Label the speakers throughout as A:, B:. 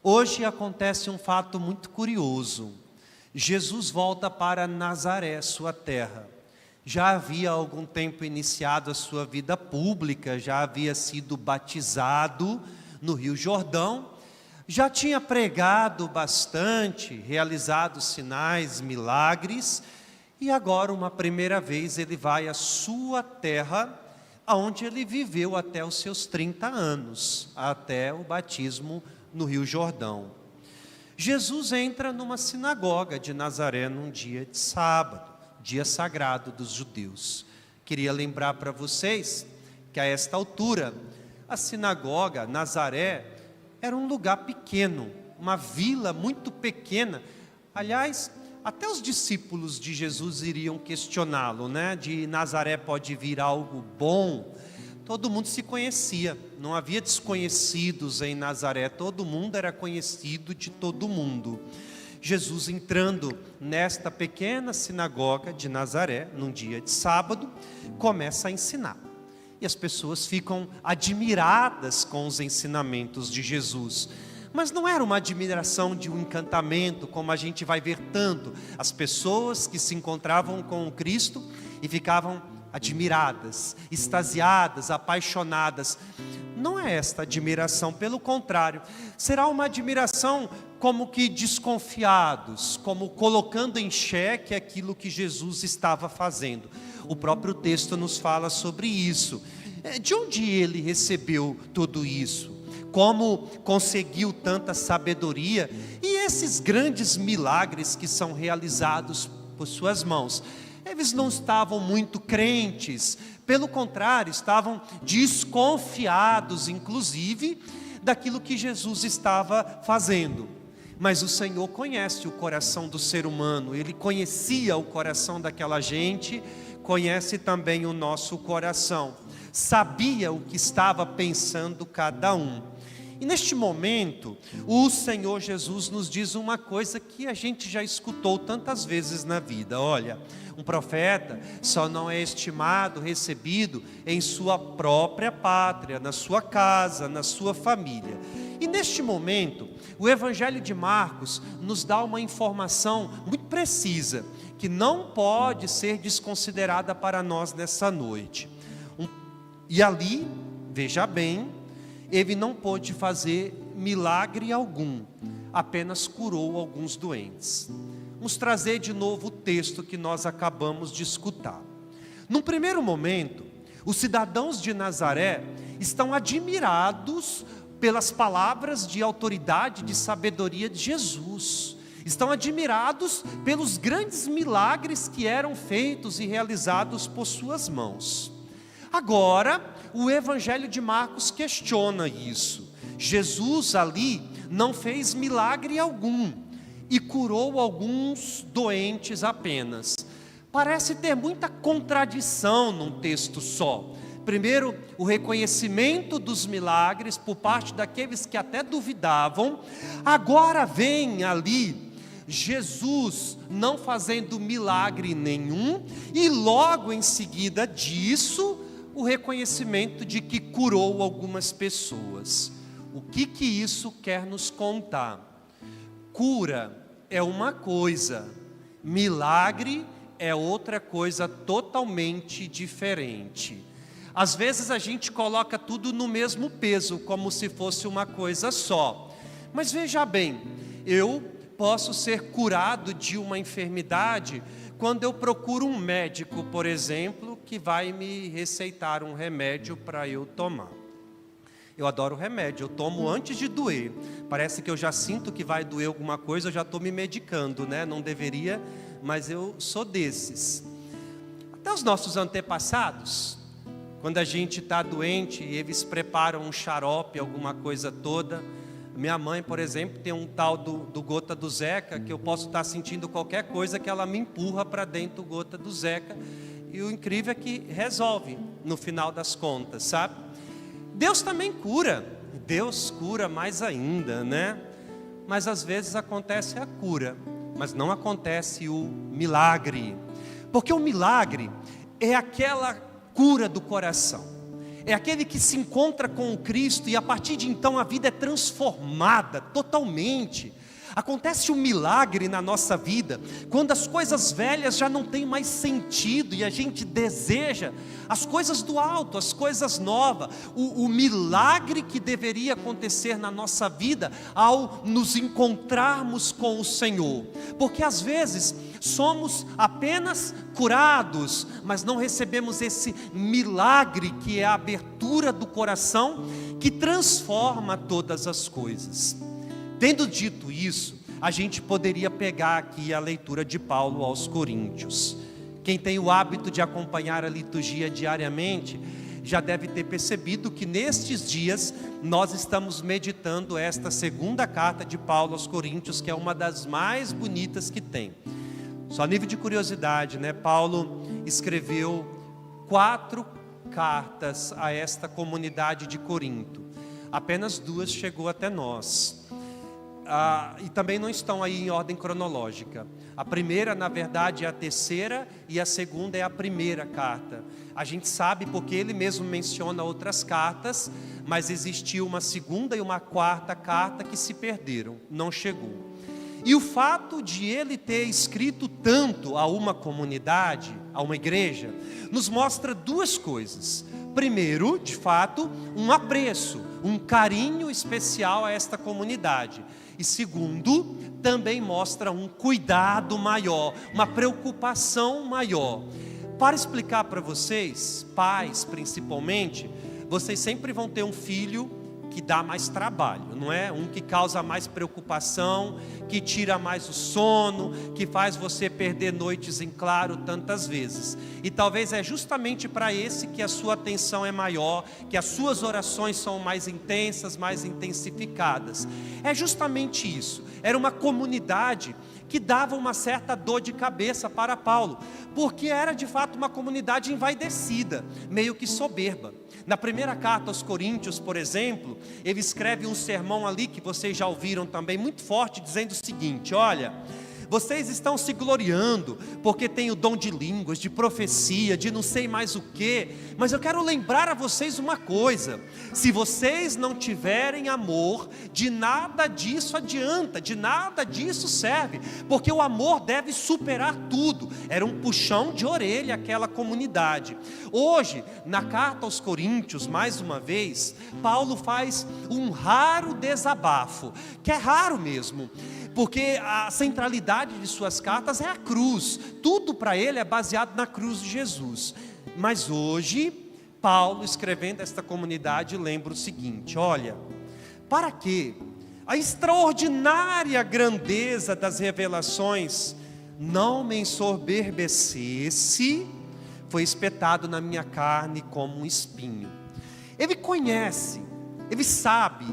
A: Hoje acontece um fato muito curioso. Jesus volta para Nazaré, sua terra. Já havia há algum tempo iniciado a sua vida pública, já havia sido batizado no Rio Jordão, já tinha pregado bastante, realizado sinais, milagres, e agora uma primeira vez ele vai à sua terra, onde ele viveu até os seus 30 anos, até o batismo no Rio Jordão. Jesus entra numa sinagoga de Nazaré num dia de sábado, dia sagrado dos judeus. Queria lembrar para vocês que a esta altura, a sinagoga, Nazaré, era um lugar pequeno, uma vila muito pequena. Aliás, até os discípulos de Jesus iriam questioná-lo, né? De Nazaré pode vir algo bom. Todo mundo se conhecia, não havia desconhecidos em Nazaré, todo mundo era conhecido de todo mundo. Jesus entrando nesta pequena sinagoga de Nazaré, num dia de sábado, começa a ensinar. E as pessoas ficam admiradas com os ensinamentos de Jesus. Mas não era uma admiração de um encantamento, como a gente vai ver tanto. As pessoas que se encontravam com o Cristo e ficavam admiradas, extasiadas, apaixonadas. Não é esta admiração, pelo contrário. Será uma admiração como que desconfiados, como colocando em xeque aquilo que Jesus estava fazendo. O próprio texto nos fala sobre isso. De onde ele recebeu tudo isso? Como conseguiu tanta sabedoria? E esses grandes milagres que são realizados por suas mãos? Eles não estavam muito crentes, pelo contrário, estavam desconfiados, inclusive, daquilo que Jesus estava fazendo. Mas o Senhor conhece o coração do ser humano, Ele conhecia o coração daquela gente, conhece também o nosso coração, sabia o que estava pensando cada um. E neste momento, o Senhor Jesus nos diz uma coisa que a gente já escutou tantas vezes na vida. Olha, um profeta só não é estimado, recebido em sua própria pátria, na sua casa, na sua família. E neste momento, o Evangelho de Marcos nos dá uma informação muito precisa, que não pode ser desconsiderada para nós nessa noite. E ali, veja bem, ele não pôde fazer milagre algum, apenas curou alguns doentes. Vamos trazer de novo o texto que nós acabamos de escutar. Num primeiro momento, os cidadãos de Nazaré estão admirados pelas palavras de autoridade, de sabedoria de Jesus. Estão admirados pelos grandes milagres que eram feitos e realizados por suas mãos. Agora, o Evangelho de Marcos questiona isso. Jesus ali não fez milagre algum e curou alguns doentes apenas. Parece ter muita contradição num texto só. Primeiro, o reconhecimento dos milagres por parte daqueles que até duvidavam. Agora vem ali Jesus não fazendo milagre nenhum e logo em seguida disso, o reconhecimento de que curou algumas pessoas. O que isso quer nos contar? Cura é uma coisa, milagre é outra coisa totalmente diferente. Às vezes a gente coloca tudo no mesmo peso, como se fosse uma coisa só. Mas veja bem, eu posso ser curado de uma enfermidade quando eu procuro um médico, por exemplo, que vai me receitar um remédio para eu tomar. Eu adoro remédio, eu tomo antes de doer. Parece que eu já sinto que vai doer alguma coisa, eu já estou me medicando, né? Não deveria, mas eu sou desses. Até os nossos antepassados, quando a gente está doente, eles preparam um xarope, alguma coisa toda. Minha mãe, por exemplo, tem um tal do gota do Zeca, que eu posso estar sentindo qualquer coisa que ela me empurra para dentro do gota do Zeca. E o incrível é que resolve, no final das contas, sabe? Deus também cura, Deus cura mais ainda, né? Mas às vezes acontece a cura, mas não acontece o milagre. Porque o milagre é aquela cura do coração. é aquele que se encontra com o Cristo e a partir de então a vida é transformada totalmente. Acontece um milagre na nossa vida, quando as coisas velhas já não têm mais sentido e a gente deseja as coisas do alto, as coisas novas. O milagre que deveria acontecer na nossa vida ao nos encontrarmos com o Senhor. Porque às vezes somos apenas curados, mas não recebemos esse milagre que é a abertura do coração que transforma todas as coisas. Tendo dito isso, a gente poderia pegar aqui a leitura de Paulo aos Coríntios. Quem tem o hábito de acompanhar a liturgia diariamente, já deve ter percebido que nestes dias nós estamos meditando esta segunda carta de Paulo aos Coríntios, que é uma das mais bonitas que tem. Só a nível de curiosidade, né? Paulo escreveu 4 cartas a esta comunidade de Corinto. Apenas 2 chegou até nós. E também não estão aí em ordem cronológica. A primeira, na verdade, é a terceira e a segunda é a primeira carta. A gente sabe porque ele mesmo menciona outras cartas, mas existiu uma segunda e uma quarta carta que se perderam, não chegou. E o fato de ele ter escrito tanto a uma comunidade, a uma igreja, nos mostra 2 coisas. Primeiro, de fato, um apreço, um carinho especial a esta comunidade. E segundo, também mostra um cuidado maior, uma preocupação maior. Para explicar para vocês, pais principalmente, vocês sempre vão ter um filho que dá mais trabalho, não é? Um que causa mais preocupação, que tira mais o sono, que faz você perder noites em claro tantas vezes. E talvez é justamente para esse que a sua atenção é maior, que as suas orações são mais intensas, mais intensificadas. É justamente isso. Era uma comunidade que dava uma certa dor de cabeça para Paulo, porque era de fato uma comunidade envaidecida, meio que soberba. Na primeira carta aos Coríntios, por exemplo, ele escreve um sermão ali que vocês já ouviram também, muito forte, dizendo o seguinte: olha, vocês estão se gloriando porque tem o dom de línguas, de profecia, de não sei mais o que, mas eu quero lembrar a vocês uma coisa: se vocês não tiverem amor, de nada disso adianta, de nada disso serve, porque o amor deve superar tudo. Era um puxão de orelha aquela comunidade. Hoje, na carta aos Coríntios, mais uma vez, Paulo faz um raro desabafo, que é raro mesmo, porque a centralidade de suas cartas é a cruz. Tudo para ele é baseado na cruz de Jesus. Mas hoje, Paulo, escrevendo esta comunidade, lembra o seguinte: olha, para que a extraordinária grandeza das revelações não me ensoberbecesse, foi espetado na minha carne como um espinho. Ele conhece, ele sabe,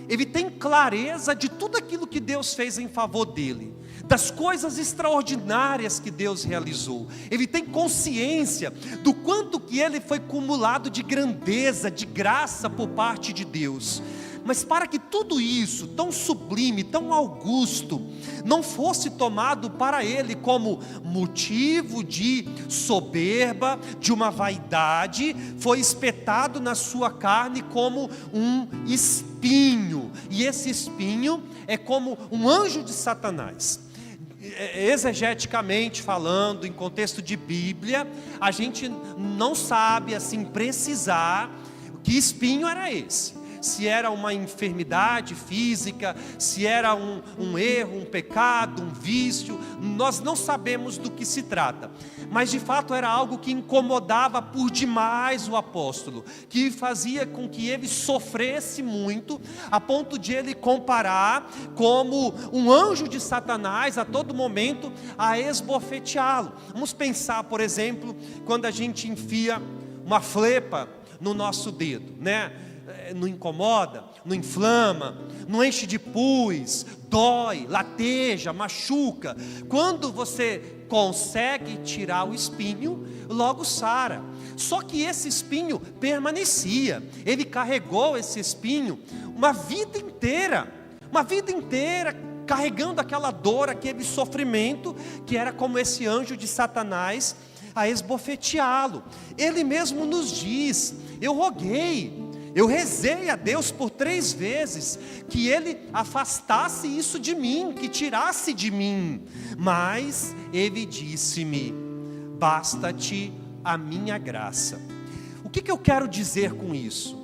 A: ele tem clareza de tudo aquilo que Deus fez em favor dele, das coisas extraordinárias que Deus realizou. Ele tem consciência do quanto que ele foi cumulado de grandeza, de graça por parte de Deus. Mas para que tudo isso, tão sublime, tão augusto, não fosse tomado para ele como motivo de soberba, de uma vaidade, foi espetado na sua carne como um espinho. E esse espinho é como um anjo de Satanás. Exegeticamente falando, em contexto de Bíblia, a gente não sabe assim precisar que espinho era esse. Se era uma enfermidade física, se era um erro, um pecado, um vício, nós não sabemos do que se trata. Mas de fato era algo que incomodava por demais o apóstolo, que fazia com que ele sofresse muito, a ponto de ele comparar como um anjo de Satanás a todo momento a esbofeteá-lo. Vamos pensar, por exemplo, quando a gente enfia uma flepa no nosso dedo, né? Não incomoda, não inflama, não enche de pus, dói, lateja, machuca. Quando você consegue tirar o espinho, logo sara. Só que esse espinho permanecia. Ele carregou esse espinho uma vida inteira, carregando aquela dor, aquele sofrimento, que era como esse anjo de Satanás a esbofeteá-lo. Ele mesmo nos diz: eu roguei, eu rezei a Deus por 3 vezes, que Ele afastasse isso de mim, que tirasse de mim. Mas Ele disse-me: basta-te a minha graça. O que eu quero dizer com isso?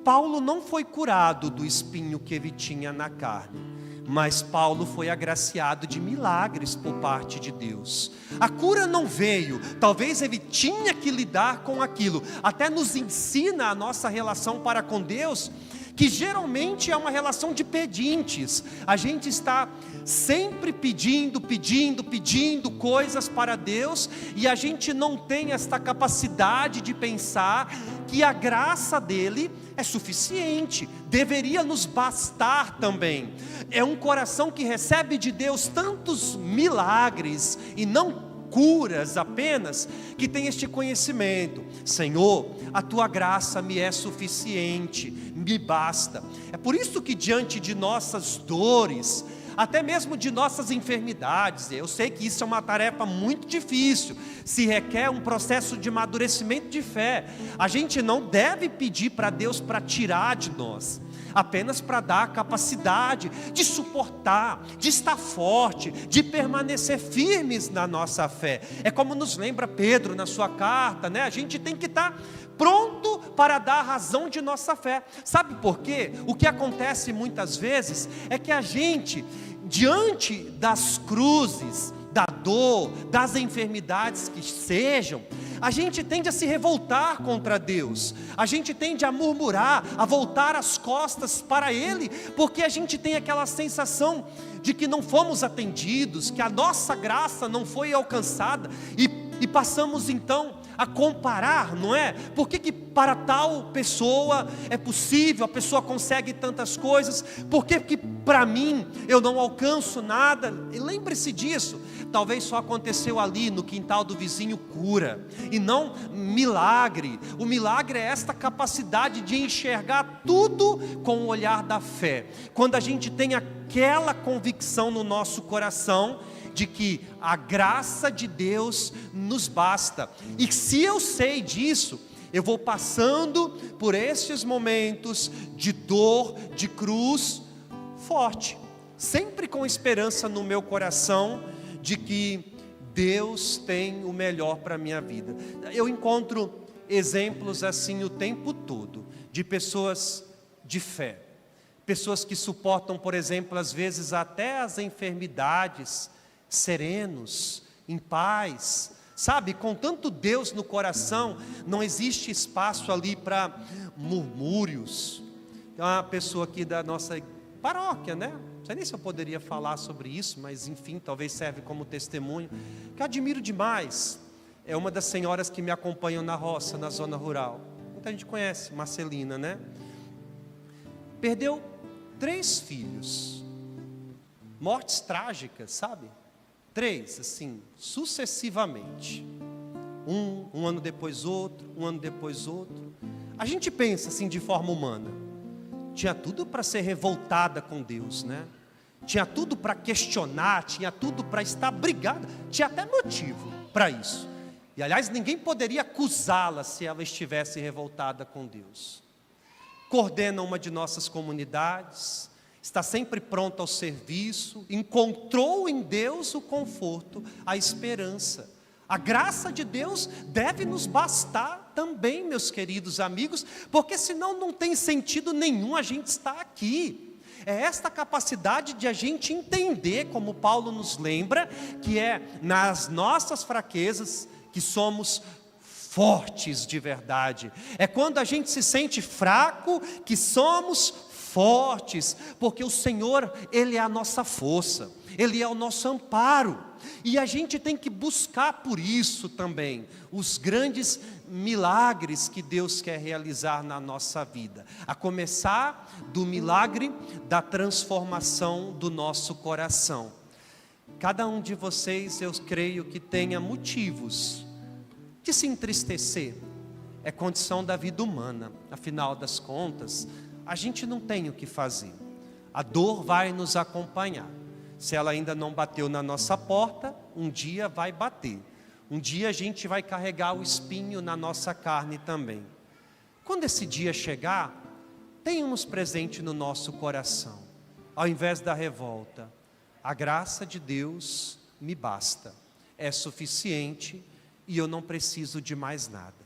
A: Paulo não foi curado do espinho que ele tinha na carne, mas Paulo foi agraciado de milagres por parte de Deus. A cura não veio, talvez ele tinha que lidar com aquilo. Até nos ensina a nossa relação para com Deus, que geralmente é uma relação de pedintes. A gente está sempre pedindo coisas para Deus, e a gente não tem esta capacidade de pensar que a graça dele é suficiente, deveria nos bastar também. É um coração que recebe de Deus tantos milagres e não curas apenas, que tem este conhecimento: Senhor, a tua graça me é suficiente, me basta. É por isso que diante de nossas dores, até mesmo de nossas enfermidades, eu sei que isso é uma tarefa muito difícil, se requer um processo de amadurecimento de fé. A gente não deve pedir para Deus para tirar de nós, apenas para dar a capacidade de suportar, de estar forte, de permanecer firmes na nossa fé. É como nos lembra Pedro na sua carta, né? A gente tem que estar pronto para dar a razão de nossa fé. Sabe por quê? O que acontece muitas vezes é que a gente, diante das cruzes, da dor, das enfermidades que sejam, a gente tende a se revoltar contra Deus, a gente tende a murmurar, a voltar as costas para Ele, porque a gente tem aquela sensação de que não fomos atendidos, que a nossa graça não foi alcançada, e passamos então a comparar, não é? Por que para tal pessoa é possível, a pessoa consegue tantas coisas, por que para mim eu não alcanço nada? E lembre-se disso, talvez só aconteceu ali no quintal do vizinho cura, e não milagre. O milagre é esta capacidade de enxergar tudo com o olhar da fé, quando a gente tem aquela convicção no nosso coração, de que a graça de Deus nos basta. E se eu sei disso, eu vou passando por esses momentos de dor, de cruz, forte, sempre com esperança no meu coração, de que Deus tem o melhor para a minha vida. Eu encontro exemplos assim o tempo todo, de pessoas de fé, pessoas que suportam, por exemplo, às vezes até as enfermidades, serenos, em paz, sabe, com tanto Deus no coração, não existe espaço ali para murmúrios. Tem uma pessoa aqui da nossa paróquia, né? Não sei nem se eu poderia falar sobre isso, mas enfim, talvez serve como testemunho, que eu admiro demais. É uma das senhoras que me acompanham na roça, na zona rural. Muita gente conhece, Marcelina, né? Perdeu 3 filhos, mortes trágicas, sabe? 3, assim, sucessivamente. Um ano depois outro, um ano depois outro. A gente pensa assim de forma humana. Tinha tudo para ser revoltada com Deus, né? Tinha tudo para questionar, tinha tudo para estar brigada. Tinha até motivo para isso. E aliás, ninguém poderia acusá-la se ela estivesse revoltada com Deus. Coordena uma de nossas comunidades, está sempre pronto ao serviço, encontrou em Deus o conforto, a esperança. A graça de Deus deve nos bastar também, meus queridos amigos, porque senão não tem sentido nenhum a gente estar aqui. É esta capacidade de a gente entender, como Paulo nos lembra, que é nas nossas fraquezas que somos fortes de verdade. É quando a gente se sente fraco que somos fortes, porque o Senhor, Ele é a nossa força, Ele é o nosso amparo, e a gente tem que buscar por isso também, os grandes milagres que Deus quer realizar na nossa vida, a começar do milagre da transformação do nosso coração. Cada um de vocês, eu creio que tenha motivos de se entristecer, é condição da vida humana, afinal das contas, a gente não tem o que fazer, a dor vai nos acompanhar, se ela ainda não bateu na nossa porta, um dia vai bater, um dia a gente vai carregar o espinho na nossa carne também. Quando esse dia chegar, tenhamos presente no nosso coração, ao invés da revolta, a graça de Deus me basta, é suficiente e eu não preciso de mais nada.